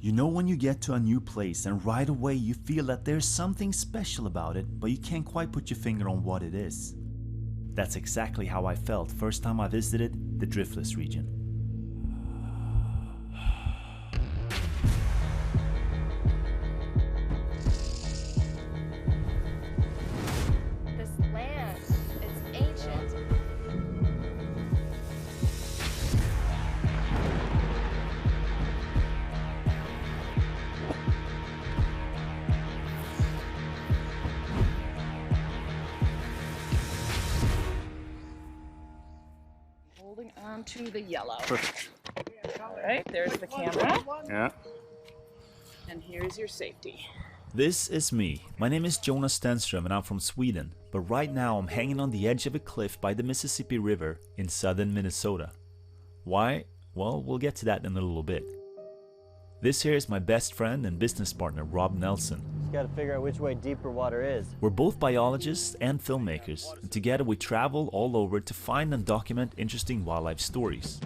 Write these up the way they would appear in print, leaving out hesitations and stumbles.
You know when you get to a new place and right away you feel that there's something special about it, but you can't quite put your finger on what it is. That's exactly how I felt first time I visited the Driftless region. This land, it's ancient. Holding on to the yellow. Perfect. All right, there's the camera. Yeah. And here's your safety. This is me. My name is Jonas Stenström and I'm from Sweden, but right now I'm hanging on the edge of a cliff by the Mississippi River in southern Minnesota. Why? Well, we'll get to that in a little bit. This here is my best friend and business partner, Rob Nelson. Just gotta figure out which way deeper water is. We're both biologists and filmmakers, and together we travel all over to find and document interesting wildlife stories.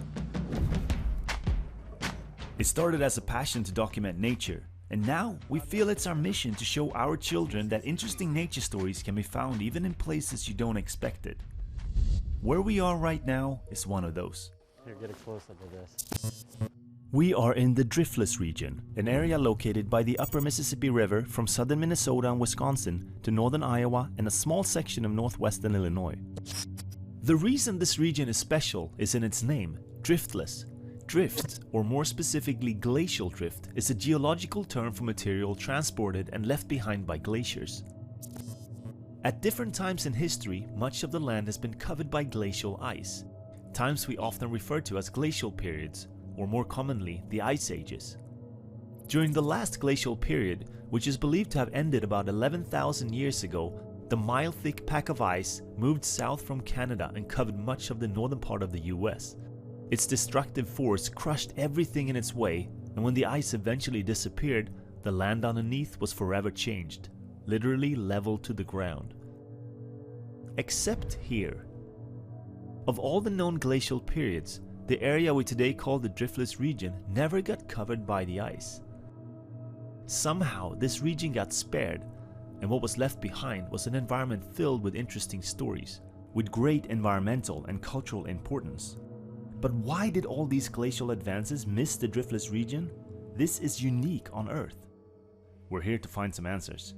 It started as a passion to document nature, and now we feel it's our mission to show our children that interesting nature stories can be found even in places you don't expect it. Where we are right now is one of those. Here, get a close-up of this. We are in the Driftless region, an area located by the upper Mississippi River from southern Minnesota and Wisconsin to northern Iowa and a small section of northwestern Illinois. The reason this region is special is in its name, Driftless. Drift, or more specifically glacial drift, is a geological term for material transported and left behind by glaciers. At different times in history, much of the land has been covered by glacial ice, times we often refer to as glacial periods, or more commonly, the Ice Ages. During the last glacial period, which is believed to have ended about 11,000 years ago, the mile-thick pack of ice moved south from Canada and covered much of the northern part of the US. Its destructive force crushed everything in its way, and when the ice eventually disappeared, the land underneath was forever changed, literally leveled to the ground. Except here. Of all the known glacial periods, the area we today call the Driftless region never got covered by the ice. Somehow this region got spared, and what was left behind was an environment filled with interesting stories, with great environmental and cultural importance. But why did all these glacial advances miss the Driftless region? This is unique on Earth. We're here to find some answers.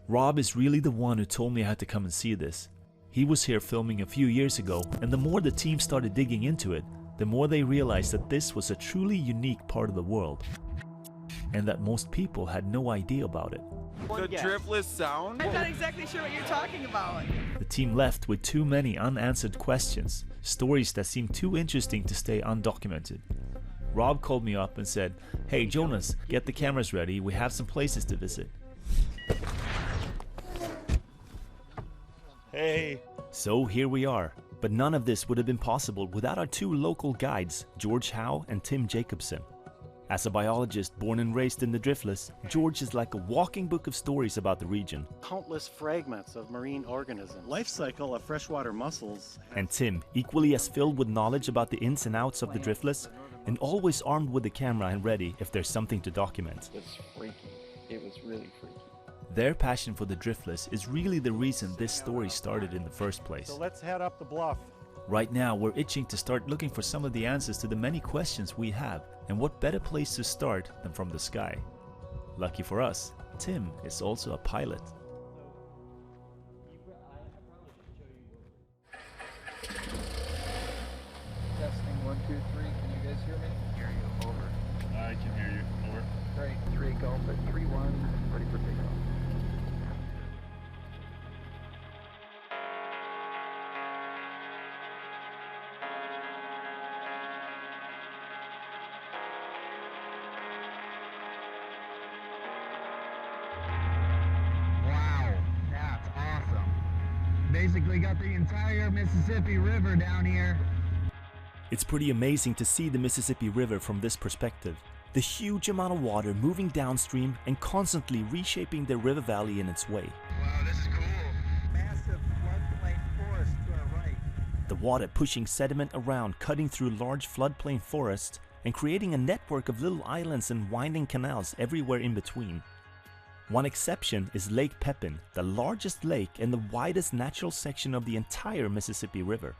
Rob is really the one who told me I had to come and see this. He was here filming a few years ago, and the more the team started digging into it, the more they realized that this was a truly unique part of the world, and that most people had no idea about it. The Driftless Sound? I'm not exactly sure what you're talking about. The team left with too many unanswered questions, stories that seemed too interesting to stay undocumented. Rob called me up and said, "Hey Jonas, get the cameras ready, we have some places to visit." Hey! So here we are, but none of this would have been possible without our two local guides, George Howe and Tim Jacobson. As a biologist born and raised in the Driftless, George is like a walking book of stories about the region. Countless fragments of marine organisms. Life cycle of freshwater mussels. And Tim, equally as filled with knowledge about the ins and outs of the Driftless, and always armed with the camera and ready if there's something to document. It's freaky. It was really freaky. Their passion for the Driftless is really the reason this story started in the first place. So let's head up the bluff. Right now, we're itching to start looking for some of the answers to the many questions we have, and what better place to start than from the sky. Lucky for us, Tim is also a pilot. Testing 1, 2, 3. Can you guys hear me? Hear you. Over. I can hear you. Over. Great. 3 go, but 3, 1. Ready for takeoff. Wow, that's awesome. Basically got the entire Mississippi River down here. It's pretty amazing to see the Mississippi River from this perspective. The huge amount of water moving downstream and constantly reshaping the river valley in its way. Wow, this is cool. Massive floodplain forest to our right. The water pushing sediment around, cutting through large floodplain forests, and creating a network of little islands and winding canals everywhere in between. One exception is Lake Pepin, the largest lake and the widest natural section of the entire Mississippi River.